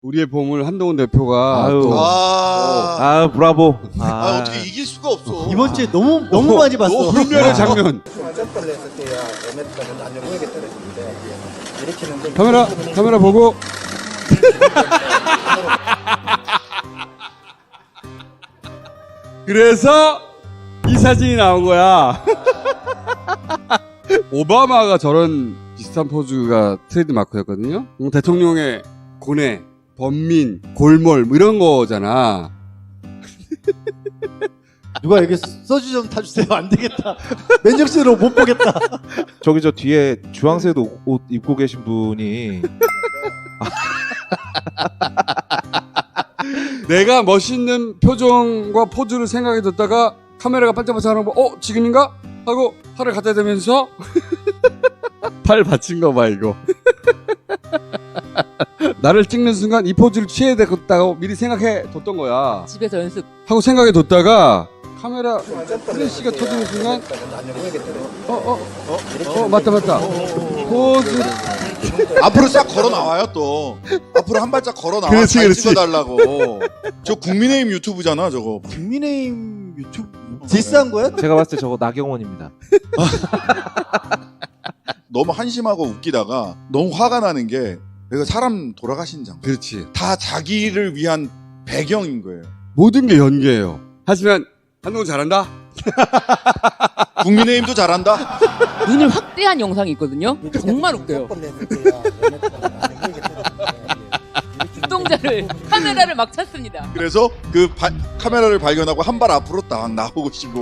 우리의 보물 한동훈 대표가 아유. 또 아, 브라보. 어떻게 이길 수가 없어. 이번 주에 너무 많이 봤어. 불멸의 장면. 카메라 보고. 그래서 이 사진이 나온 거야. 오바마가 저런 비슷한 포즈가 트레이드 마크였거든요. 대통령의 고뇌, 번민, 골몰 뭐 이런 거잖아. 누가 여기 소주 좀 타주세요. 안 되겠다. 맨정신으로 못 보겠다. 저기 저 뒤에 주황색 옷 입고 계신 분이 내가 멋있는 표정과 포즈를 생각해 뒀다가 카메라가 반짝반짝하는 거 지금인가? 하고 팔을 갖다 대면서 팔 받친 거 봐 이거. 나를 찍는 순간 이 포즈를 취해야 되겠다고 미리 생각해 뒀던 거야. 집에서 연습. 하고 생각해 뒀다가 카메라 플래시가 터지는 순간 맞다 포즈. 앞으로 싹 걸어 나와요 또. 앞으로 한 발짝 걸어 나와. 그렇지, 잘 그렇지. 찍어달라고. 저 국민의힘 유튜브잖아 저거. 국민의힘 유튜브 디스한 거야? 제가 봤을 때 저거 나경원입니다. 너무 한심하고 웃기다가 너무 화가 나는 게 내가 사람 돌아가신 장. 그렇지. 다 자기를 위한 배경인 거예요. 모든 게 연기예요. 하지만 한동훈 잘한다. 국민의힘도 잘한다. 눈을 확대한 영상이 있거든요. 정말 웃겨요. 눈동자를 카메라를 막 찾습니다. 그래서 그 카메라를 발견하고 한 발 앞으로 딱 나오고 싶고.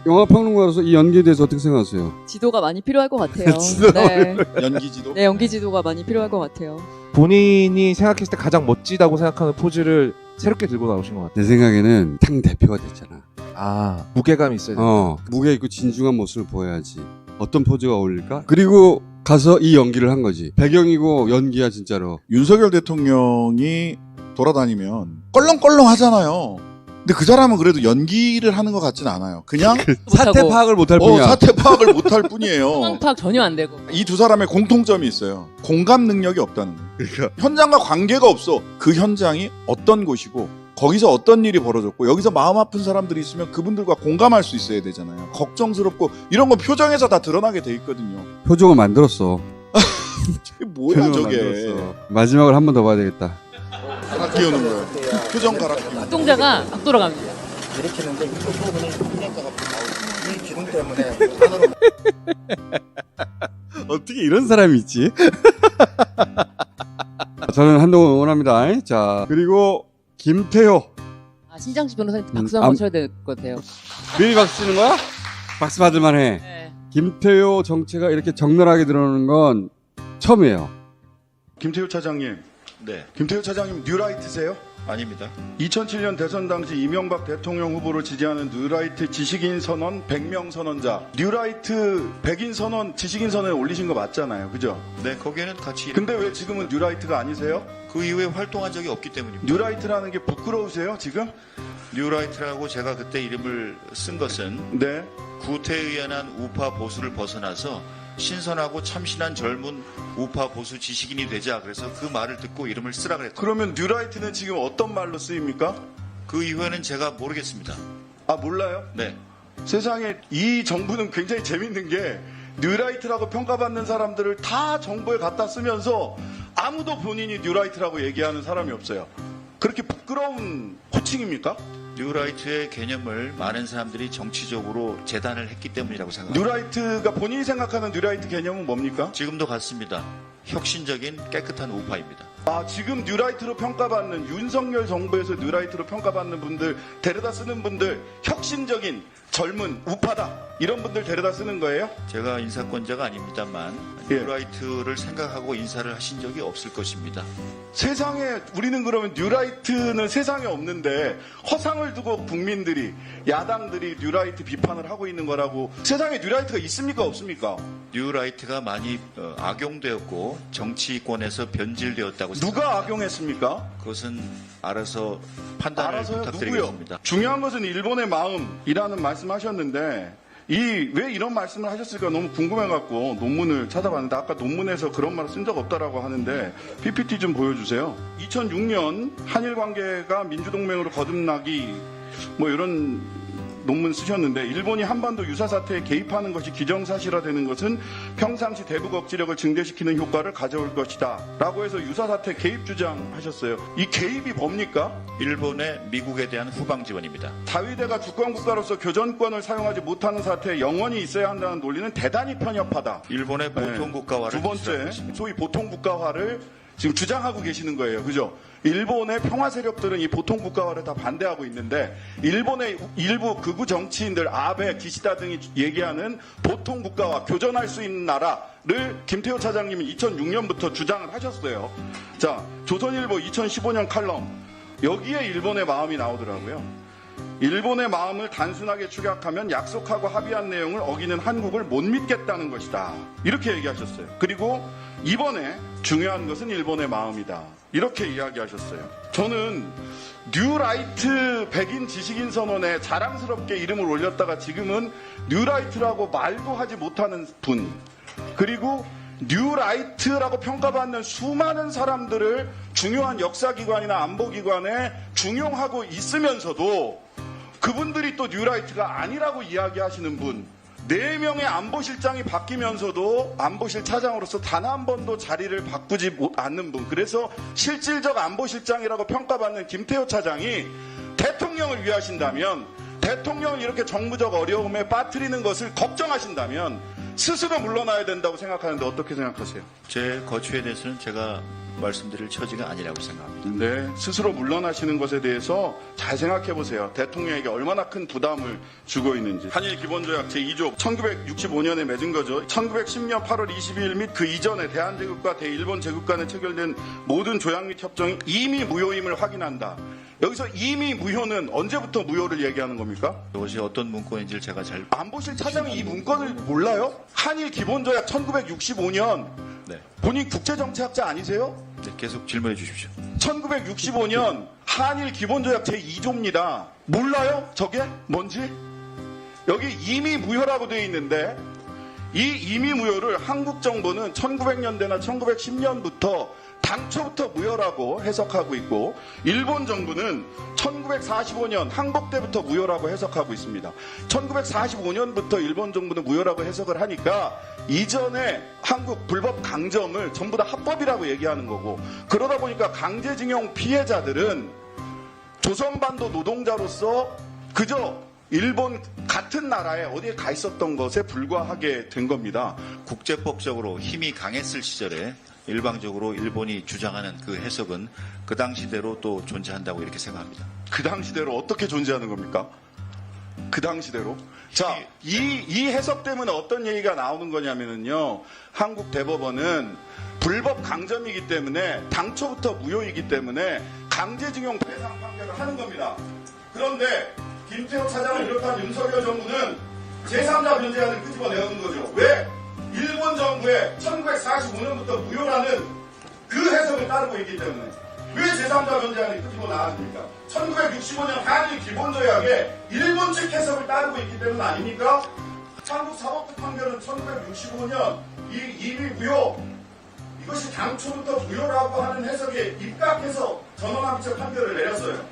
영화 평론가로서 이 연기에 대해서 어떻게 생각하세요? 지도가 많이 필요할 것 같아요. 지도. 네. 연기지도. 네, 연기 지도가 많이 필요할 것 같아요. 본인이 생각했을 때 가장 멋지다고 생각하는 포즈를 새롭게 들고 나오신 것 같아요. 내 생각에는 당 대표가 됐잖아. 아, 무게감이 있어야 돼. 무게 있고 진중한 모습을 보여야지. 어떤 포즈가 어울릴까? 그리고 가서 이 연기를 한 거지. 배경이고 연기야 진짜로. 윤석열 대통령이 돌아다니면 껄렁껄렁 하잖아요. 근데 그 사람은 그래도 연기를 하는 것 같진 않아요. 그냥 사태 파악을 못할 뿐이야. 사태 파악을 못할 뿐이에요. 상황 파악 전혀 안 되고. 이 두 사람의 공통점이 있어요. 공감 능력이 없다는 거예요. 그러니까. 현장과 관계가 없어. 그 현장이 어떤 곳이고 거기서 어떤 일이 벌어졌고 여기서 마음 아픈 사람들이 있으면 그분들과 공감할 수 있어야 되잖아요. 걱정스럽고 이런 건 표정에서 다 드러나게 돼 있거든요. 표정을 만들었어. 저게 뭐야 표정을 저게. 만들었어. 마지막을 한 번 더 봐야 되겠다. 갈아 끼우는 거예요. 표정 갈아 끼우는 거예요. 눈동자가 막 돌아갑니다. 일으키는데 이쪽 부분이 분양가가 나오고 이 기둥 때문에 안으로 어떻게 이런 사람이 있지? 저는 한동훈 응원합니다. 자, 그리고 김태효. 신장식 변호사님 박수 한번 쳐야 될 것 같아요. 미리 박수 치는 거야? 박수 받을만 해. 네. 김태효 정체가 이렇게 적나라하게 들어오는 건 처음이에요. 김태효 차장님, 네, 김태효 차장님 뉴라이트세요? 아닙니다. 2007년 대선 당시 이명박 대통령 후보를 지지하는 뉴라이트 지식인 선언 100명 선언자, 뉴라이트 100인 선언 지식인 선언에 올리신 거 맞잖아요, 그죠? 네, 거기에는 같이 근데 왜 지금은 뉴라이트가 아니세요? 그 이후에 활동한 적이 없기 때문입니다. 뉴라이트라는 게 부끄러우세요, 지금? 뉴라이트라고 제가 그때 이름을 쓴 것은 네. 구태에 의한 우파 보수를 벗어나서 신선하고 참신한 젊은 우파 보수 지식인이 되자. 그래서 그 말을 듣고 이름을 쓰라 그랬죠. 그러면 뉴라이트는 지금 어떤 말로 쓰입니까? 그 이후에는 제가 모르겠습니다. 아, 몰라요? 네. 세상에 이 정부는 굉장히 재밌는 게 뉴라이트라고 평가받는 사람들을 다 정부에 갖다 쓰면서 아무도 본인이 뉴라이트라고 얘기하는 사람이 없어요. 그렇게 부끄러운 호칭입니까? 뉴라이트의 개념을 많은 사람들이 정치적으로 재단을 했기 때문이라고 생각합니다. 뉴라이트가 본인이 생각하는 뉴라이트 개념은 뭡니까? 지금도 같습니다. 혁신적인 깨끗한 우파입니다. 아, 지금 뉴라이트로 평가받는 윤석열 정부에서 뉴라이트로 평가받는 분들 데려다 쓰는 분들 혁신적인 젊은 우파다 이런 분들 데려다 쓰는 거예요? 제가 인사권자가 아닙니다만 예. 뉴라이트를 생각하고 인사를 하신 적이 없을 것입니다. 세상에 우리는 그러면 뉴라이트는 세상에 없는데 허상을 두고 국민들이 야당들이 뉴라이트 비판을 하고 있는 거라고. 세상에 뉴라이트가 있습니까 없습니까? 뉴라이트가 많이 악용되었고 정치권에서 변질되었다고 누가 생각합니다. 악용했습니까? 그것은 알아서 판단을 알아서요? 누구요? 부탁드리겠습니다. 중요한 것은 일본의 마음이라는 말씀하셨는데 왜 이런 말씀을 하셨을까 너무 궁금해갖고 논문을 찾아봤는데 아까 논문에서 그런 말을 쓴 적 없다라고 하는데 PPT 좀 보여주세요. 2006년 한일 관계가 민주동맹으로 거듭나기 뭐 이런 논문 쓰셨는데 일본이 한반도 유사 사태에 개입하는 것이 기정사실화되는 것은 평상시 대북 억지력을 증대시키는 효과를 가져올 것이다 라고 해서 유사 사태 개입 주장하셨어요. 이 개입이 뭡니까? 일본의 미국에 대한 후방 지원입니다. 자위대가 주권국가로서 교전권을 사용하지 못하는 사태에 영원히 있어야 한다는 논리는 대단히 편협하다. 일본의 보통 국가화를 두 번째, 소위 보통 국가화를 지금 주장하고 계시는 거예요. 그죠? 일본의 평화 세력들은 이 보통 국가화를 다 반대하고 있는데 일본의 일부 극우 정치인들 아베, 기시다 등이 얘기하는 보통 국가화, 교전할 수 있는 나라를 김태호 차장님이 2006년부터 주장을 하셨어요. 자, 조선일보 2015년 칼럼 여기에 일본의 마음이 나오더라고요. 일본의 마음을 단순하게 축약하면 약속하고 합의한 내용을 어기는 한국을 못 믿겠다는 것이다. 이렇게 얘기하셨어요. 그리고 이번에 중요한 것은 일본의 마음이다. 이렇게 이야기하셨어요. 저는 뉴라이트 백인 지식인 선언에 자랑스럽게 이름을 올렸다가 지금은 뉴라이트라고 말도 하지 못하는 분, 그리고 뉴라이트라고 평가받는 수많은 사람들을 중요한 역사기관이나 안보기관에 중용하고 있으면서도 그분들이 또 뉴라이트가 아니라고 이야기하시는 분, 4명의 안보실장이 바뀌면서도 안보실 차장으로서 단 한 번도 자리를 바꾸지 않는 분, 그래서 실질적 안보실장이라고 평가받는 김태호 차장이 대통령을 위하신다면, 대통령을 이렇게 정부적 어려움에 빠뜨리는 것을 걱정하신다면 스스로 물러나야 된다고 생각하는데 어떻게 생각하세요? 제 거취에 대해서는 제가 말씀드릴 처지가 아니라고 생각합니다. 네, 스스로 물러나시는 것에 대해서 잘 생각해 보세요. 대통령에게 얼마나 큰 부담을 주고 있는지. 한일 기본조약 제2조 1965년에 맺은 거죠. 1910년 8월 22일 및 그 이전에 대한제국과 대일본 제국 간에 체결된 모든 조약 및 협정이 이미 무효임을 확인한다. 여기서 이미 무효는 언제부터 무효를 얘기하는 겁니까? 이것이 어떤 문건인지를 제가 잘 안보실 차장이 이 문건을 몰라요? 한일 기본조약 1965년 네. 본인 국제정치학자 아니세요? 네, 계속 질문해 주십시오. 1965년 한일 기본조약 제2조입니다. 몰라요? 저게 뭔지? 여기 이미 무효라고 되어 있는데 이 이미 무효를 한국 정부는 1900년대나 1910년부터 당초부터 무효라고 해석하고 있고 일본 정부는 1945년 항복 때부터 무효라고 해석하고 있습니다. 1945년부터 일본 정부는 무효라고 해석을 하니까 이전에 한국 불법 강점을 전부 다 합법이라고 얘기하는 거고, 그러다 보니까 강제징용 피해자들은 조선반도 노동자로서 그저 일본 같은 나라에 어디에 가 있었던 것에 불과하게 된 겁니다. 국제법적으로 힘이 강했을 시절에 일방적으로 일본이 주장하는 그 해석은 그 당시대로 또 존재한다고 이렇게 생각합니다. 그 당시대로 어떻게 존재하는 겁니까? 그 당시대로? 자, 이 해석 때문에 어떤 얘기가 나오는 거냐면요. 한국 대법원은 불법 강점이기 때문에 당초부터 무효이기 때문에 강제징용 배상 판결을 하는 겁니다. 그런데 김태호 차장을 비롯한 윤석열 정부는 제3자 변제안을 끄집어내는 거죠. 왜? 일본 정부의 1945년부터 무효라는 그 해석을 따르고 있기 때문에. 왜 제3자 변제안이 끄집어 나왔습니까? 1965년 한일 기본조약에 일본 측 해석을 따르고 있기 때문 아닙니까? 한국 사법부 판결은 1965년 이미 무효, 이것이 당초부터 무효라고 하는 해석에 입각해서 전원합의체 판결을 내렸어요.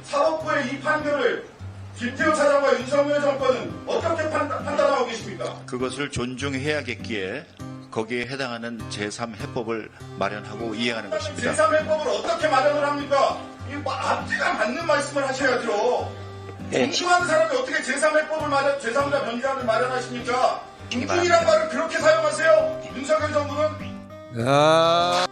사법부의 이 판결을 김태호 차장과 윤석열 정권은 어떻게 판단하고 계십니까? 그것을 존중해야겠기에 거기에 해당하는 제3해법을 마련하고 이행하는 것입니다. 제3해법을 어떻게 마련을 합니까? 이 앞뒤가 맞는 말씀을 하셔야죠. 존중하는 사람이 어떻게 제3해법을 제3자 변제안을 마련하십니까? 존중이란 말을 그렇게 사용하세요? 윤석열 정부는? 야.